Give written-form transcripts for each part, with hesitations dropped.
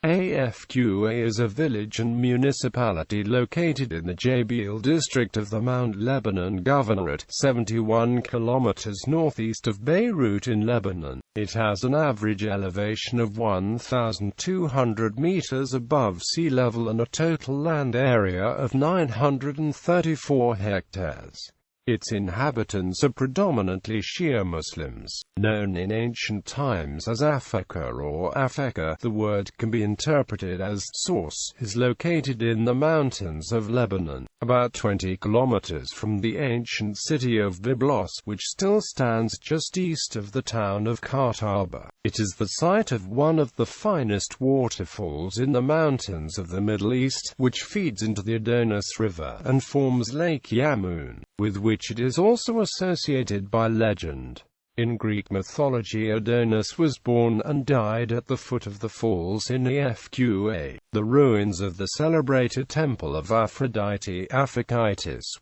Afqa is a village and municipality located in the Jbeil District of the Mount Lebanon Governorate, 71 kilometers northeast of Beirut in Lebanon. It has an average elevation of 1,200 meters above sea level and a total land area of 934 hectares. Its inhabitants are predominantly Shia Muslims, known in ancient times as Afqa or Apheca. The word can be interpreted as source, is located in the mountains of Lebanon, about 20 kilometers from the ancient city of Byblos, which still stands just east of the town of Qartaba. It is the site of one of the finest waterfalls in the mountains of the Middle East, which feeds into the Adonis River and forms Lake Yammoune, with which it is also associated by legend. In Greek mythology, Adonis was born and died at the foot of the falls in Afqa. The ruins of the celebrated temple of Aphrodite, Apheca,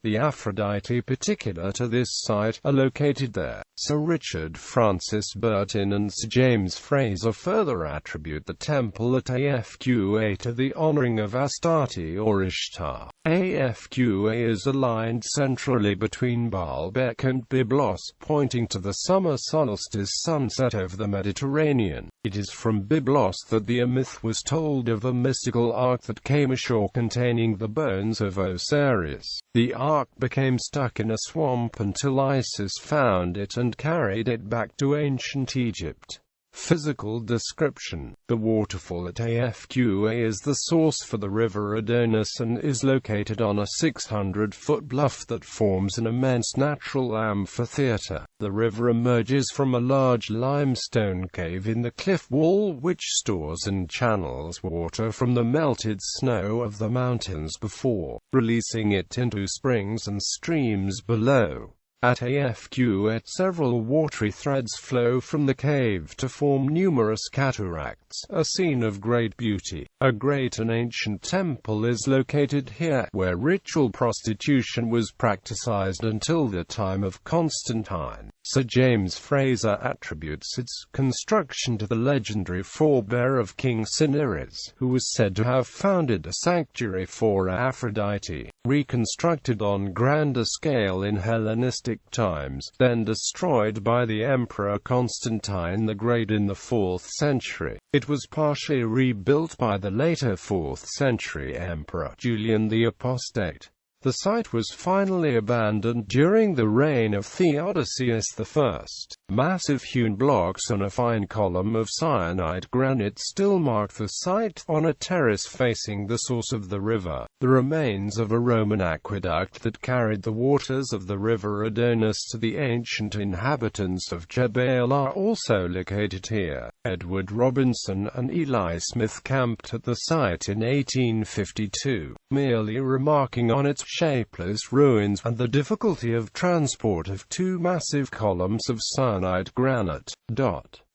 the Aphrodite particular to this site, are located there. Sir Richard Francis Burton and Sir James Fraser further attribute the temple at Afqa to the honoring of Astarte or Ishtar. Afqa is aligned centrally between Baalbek and Byblos, pointing to the summer solstice sunset over the Mediterranean. It is from Byblos that the myth was told of a mystical ark that came ashore containing the bones of Osiris. The ark became stuck in a swamp until Isis found it and carried it back to ancient Egypt. Physical description: the waterfall at Afqa is the source for the river Adonis and is located on a 600-foot bluff that forms an immense natural amphitheater. The river emerges from a large limestone cave in the cliff wall which stores and channels water from the melted snow of the mountains before releasing it into springs and streams below. At Afqa, several watery threads flow from the cave to form numerous cataracts, a scene of great beauty. A great and ancient temple is located here, where ritual prostitution was practiced until the time of Constantine. Sir James Fraser attributes its construction to the legendary forebear of King Cinyras, who was said to have founded a sanctuary for Aphrodite, reconstructed on grander scale in Hellenistic times, then destroyed by the Emperor Constantine the Great in the 4th century. It was partially rebuilt by the later 4th century Emperor Julian the Apostate. The site was finally abandoned during the reign of Theodosius I. Massive hewn blocks on a fine column of cyanide granite still mark the site, on a terrace facing the source of the river. The remains of a Roman aqueduct that carried the waters of the river Adonis to the ancient inhabitants of Jbeil are also located here. Edward Robinson and Eli Smith camped at the site in 1852, merely remarking on its shapeless ruins and the difficulty of transport of two massive columns of cyanide granite.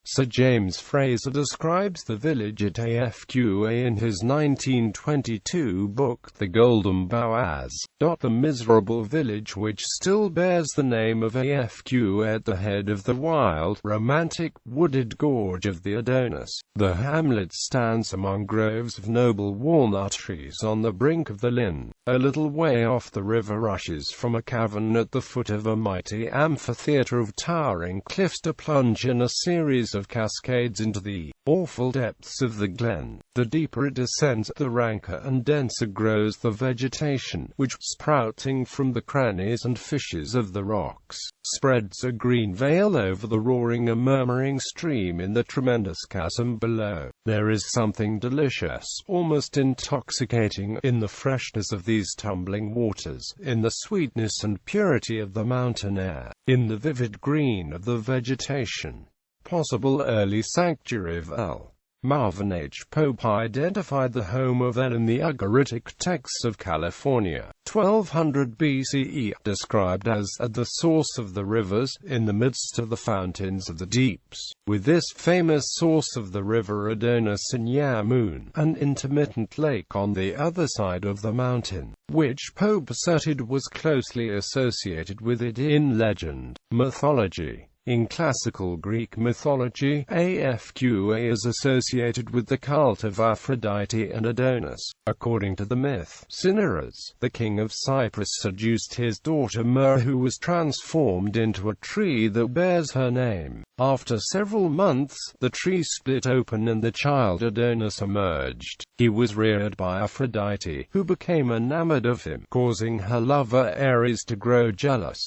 Sir James Fraser describes the village at Afqa in his 1922 book The Golden Bough as the miserable village which still bears the name of Afqa at the head of the wild, romantic, wooded gorge of the Adonis. The hamlet stands among groves of noble walnut trees on the brink of the Linn. A little way off the river rushes from a cavern at the foot of a mighty amphitheater of towering cliffs to plunge in a series of cascades into the awful depths of the glen. The deeper it descends, the ranker and denser grows the vegetation, which, sprouting from the crannies and fissures of the rocks, spreads a green veil over the roaring and murmuring stream in the tremendous chasm below. There is something delicious, almost intoxicating, in the freshness of these tumbling waters, in the sweetness and purity of the mountain air, in the vivid green of the vegetation. Possible early sanctuary of El. Marvin H. Pope identified the home of El in the Ugaritic texts of California, 1200 BCE, described as at the source of the rivers, in the midst of the fountains of the deeps. With this famous source of the river Adonis in Yammoune, an intermittent lake on the other side of the mountain, which Pope asserted was closely associated with it in legend, mythology, In classical Greek mythology, Afqa is associated with the cult of Aphrodite and Adonis. According to the myth, Cinyras, the king of Cyprus, seduced his daughter Mer, who was transformed into a tree that bears her name. After several months, the tree split open and the child Adonis emerged. He was reared by Aphrodite, who became enamored of him, causing her lover Ares to grow jealous.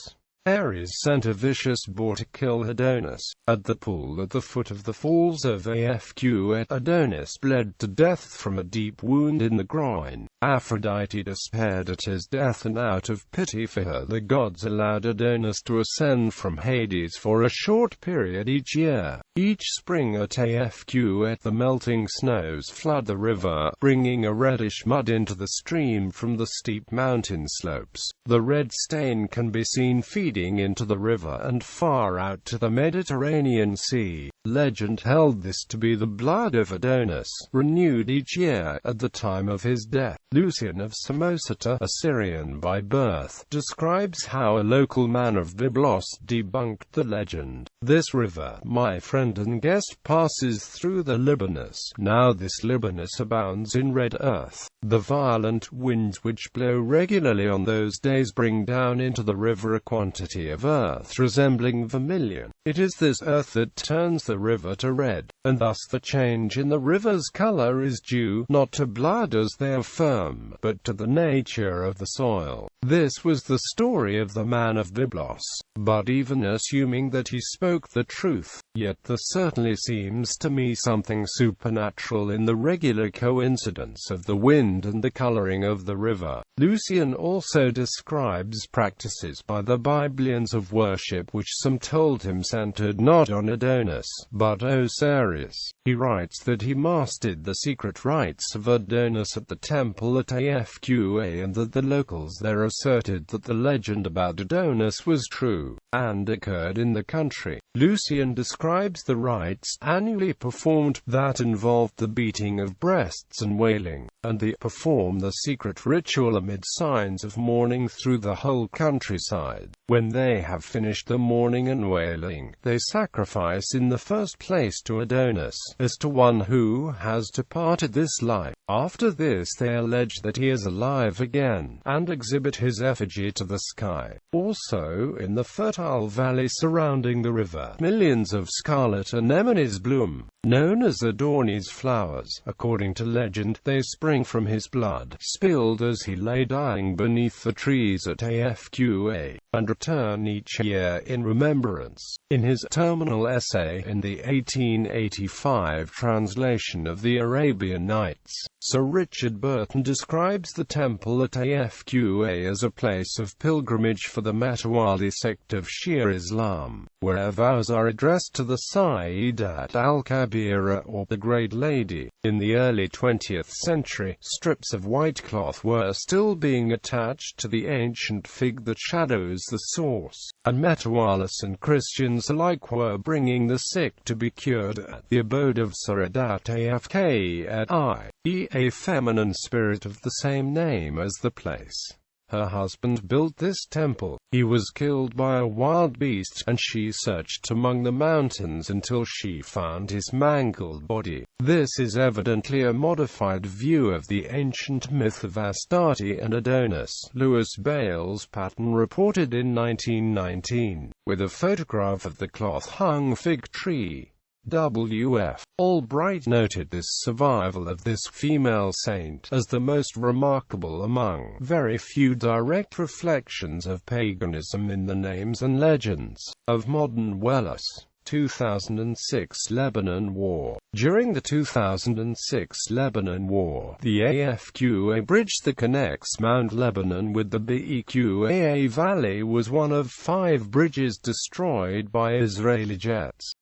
Ares sent a vicious boar to kill Adonis. At the pool at the foot of the falls of Afqa, Adonis bled to death from a deep wound in the groin. Aphrodite despaired at his death, and out of pity for her, the gods allowed Adonis to ascend from Hades for a short period each year. Each spring at Afqa, the melting snows flood the river, bringing a reddish mud into the stream from the steep mountain slopes. The red stain can be seen feeding into the river and far out to the Mediterranean Sea. Legend held this to be the blood of Adonis, renewed each year at the time of his death. Lucian of Samosata, a Syrian by birth, describes how a local man of Byblos debunked the legend. This river, my friend and guest, passes through the Libanus. Now this Libanus abounds in red earth. The violent winds which blow regularly on those days bring down into the river a quantity of earth resembling vermilion. It is this earth that turns the river to red, and thus the change in the river's color is due, not to blood as they affirm, but to the nature of the soil. This was the story of the man of Byblos. But even assuming that he spoke the truth, yet there certainly seems to me something supernatural in the regular coincidence of the wind and the coloring of the river. Lucian also describes practices by the Biblians of worship which some told him centered not on Adonis, but Osiris. He writes that he mastered the secret rites of Adonis at the temple at Afqa, and that the locals there asserted that the legend about Adonis was true, and occurred in the country. Lucian describes the rites annually performed that involved the beating of breasts and wailing, and they perform the secret ritual amid signs of mourning through the whole countryside. When they have finished the mourning and wailing, they sacrifice in the first place to Adonis, as to one who has departed this life. After this they allege that he is alive again, and exhibit his effigy to the sky. Also, in the fertile valley surrounding the river, millions of scarlet anemones bloom, known as Adonis flowers. According to legend, they spring from his blood, spilled as he lay dying beneath the trees at Afqa, and return each year in remembrance. In his terminal essay in the 1885 translation of the Arabian Nights, Sir Richard Burton describes the temple at Afqa as a place of pilgrimage for the Matawali sect of Shia Islam, where vows are addressed to the Sayyidat al-Kabira, or the Great Lady. In the early 20th century, strips of white cloth were still being attached to the ancient fig that shadows the source, and Metawalis and Christians alike were bringing the sick to be cured at the abode of Afqa, a feminine spirit of the same name as the place. Her husband built this temple. He was killed by a wild beast, and she searched among the mountains until she found his mangled body. This is evidently a modified view of the ancient myth of Astarte and Adonis. Louis Bales' pattern reported in 1919, with a photograph of the cloth-hung fig tree. W.F. Albright noted this survival of this female saint as the most remarkable among very few direct reflections of paganism in the names and legends of modern Wales. 2006 Lebanon War. During the 2006 Lebanon War, the Afqa bridge that connects Mount Lebanon with the Beqa Valley was one of 5 bridges destroyed by Israeli jets.